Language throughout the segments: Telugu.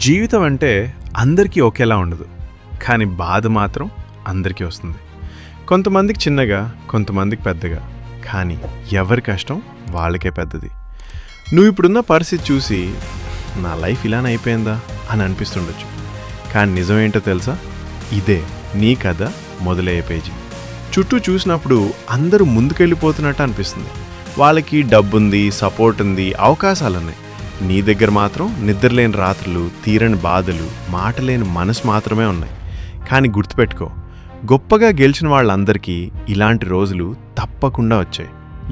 జీవితం అంటే అందరికీ ఒకేలా ఉండదు, కానీ బాధ మాత్రం అందరికీ వస్తుంది. కొంతమందికి చిన్నగా, కొంతమందికి పెద్దగా, కానీ ఎవరి కష్టం వాళ్ళకే పెద్దది. నువ్వు ఇప్పుడున్న పరిస్థితి చూసి నా లైఫ్ ఇలానే అయిపోయిందా అని అనిపిస్తుండొచ్చు. కానీ నిజమేంటో తెలుసా? ఇదే నీ కథ మొదలయ్యే పేజీ. చుట్టూ చూసినప్పుడు అందరూ ముందుకెళ్ళిపోతున్నట్టు అనిపిస్తుంది. వాళ్ళకి డబ్బుంది, సపోర్ట్ ఉంది, అవకాశాలున్నాయి. నీ దగ్గర మాత్రం నిద్రలేని రాత్రులు, తీరని బాధలు, మాటలేని మనసు మాత్రమే ఉన్నాయి. కానీ గుర్తుపెట్టుకో, గొప్పగా గెలిచిన వాళ్ళందరికీ ఇలాంటి రోజులు తప్పకుండా వచ్చాయి.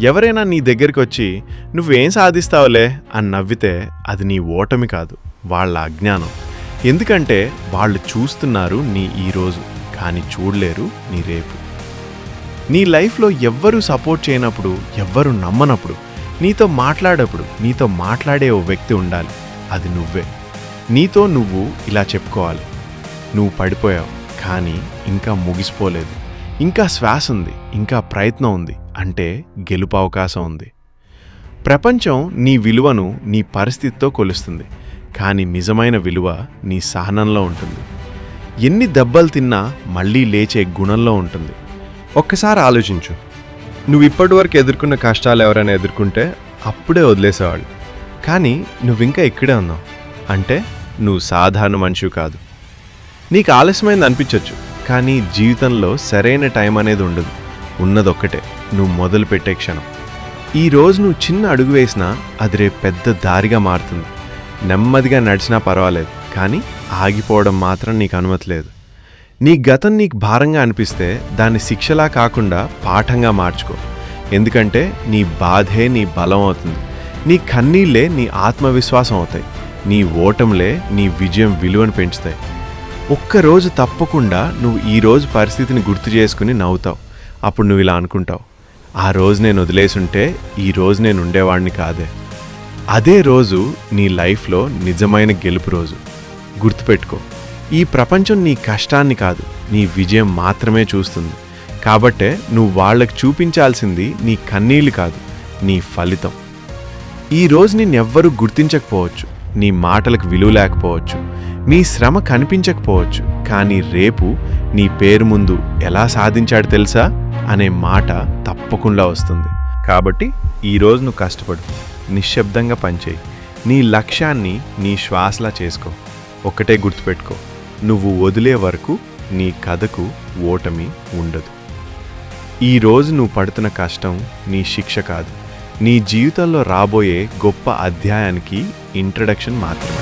ఎవరైనా నీ దగ్గరికి వచ్చి నువ్వేం సాధిస్తావులే అని నవ్వితే అది నీ ఓటమి కాదు, వాళ్ళ అజ్ఞానం. ఎందుకంటే వాళ్ళు చూస్తున్నారు నీ ఈరోజు, కానీ చూడలేరు నీ రేపు. నీ లైఫ్లో ఎవ్వరూ సపోర్ట్ చేయనప్పుడు, ఎవ్వరూ నమ్మనప్పుడు, నీతో మాట్లాడే ఓ వ్యక్తి ఉండాలి. అది నువ్వే. నీతో నువ్వు ఇలా చెప్పుకోవాలి: నువ్వు పడిపోయావు, కానీ ఇంకా ముగిసిపోలేదు. ఇంకా శ్వాస ఉంది, ఇంకా ప్రయత్నం ఉంది, అంటే గెలుపు అవకాశం ఉంది. ప్రపంచం నీ విలువను నీ పరిస్థితితో కొలుస్తుంది, కానీ నిజమైన విలువ నీ సహనంలో ఉంటుంది. ఎన్ని దెబ్బలు తిన్నా మళ్ళీ లేచే గుణంలో ఉంటుంది. ఒక్కసారి ఆలోచించు. నువ్వు ఇప్పటివరకు ఎదుర్కొన్న కష్టాలు ఎవరైనా ఎదుర్కొంటే అప్పుడే వదిలేసేవాళ్ళు. కానీ నువ్వింకా ఇక్కడే ఉన్నావు అంటే నువ్వు సాధారణ మనిషివి కాదు. నీకు ఆలస్యమైంది అనిపించవచ్చు, కానీ జీవితంలో సరైన టైం అనేది ఉండదు. ఉన్నదొక్కటే, నువ్వు మొదలు పెట్టే క్షణం. ఈరోజు నువ్వు చిన్న అడుగు వేసినా అది రేపు పెద్ద దారిగా మారుతుంది. నెమ్మదిగా నడిచినా పర్వాలేదు, కానీ ఆగిపోవడం మాత్రం నీకు అనుమతి లేదు. నీ గతం నీకు భారంగా అనిపిస్తే దాన్ని శిక్షలా కాకుండా పాఠంగా మార్చుకో. ఎందుకంటే నీ బాధే నీ బలం అవుతుంది. నీ కన్నీళ్లే నీ ఆత్మవిశ్వాసం అవుతాయి. నీ ఓటములే నీ విజయం విలువను పెంచుతాయి. ఒక్కరోజు తప్పకుండా నువ్వు ఈరోజు పరిస్థితిని గుర్తు చేసుకుని నవ్వుతావు. అప్పుడు నువ్వు ఇలా అనుకుంటావు: ఆ రోజు నేను వదిలేసుంటే ఈరోజు నేను ఉండేవాడిని కాదే. అదే రోజు నీ లైఫ్లో నిజమైన గెలుపు రోజు. గుర్తుపెట్టుకో, ఈ ప్రపంచం నీ కష్టాన్ని కాదు, నీ విజయం మాత్రమే చూస్తుంది. కాబట్టే నువ్వు వాళ్ళకి చూపించాల్సింది నీ కన్నీళ్లు కాదు, నీ ఫలితం. ఈరోజు నిన్నెవ్వరూ గుర్తించకపోవచ్చు, నీ మాటలకు విలువ లేకపోవచ్చు, నీ శ్రమ కనిపించకపోవచ్చు, కానీ రేపు నీ పేరు ముందు ఎలా సాధించాడు తెలుసా అనే మాట తప్పకుండా వస్తుంది. కాబట్టి ఈరోజు నువ్వు కష్టపడు, నిశ్శబ్దంగా పనిచేయి, నీ లక్ష్యాన్ని నీ శ్వాసలా చేసుకో. ఒక్కటే గుర్తుపెట్టుకో, నువ్వు వదిలే వరకు నీ కథకు ఓటమి ఉండదు. ఈరోజు నువ్వు పడుతున్న కష్టం నీ శిక్ష కాదు, నీ జీవితంలో రాబోయే గొప్ప అధ్యాయానికి ఇంట్రడక్షన్ మాత్రమే.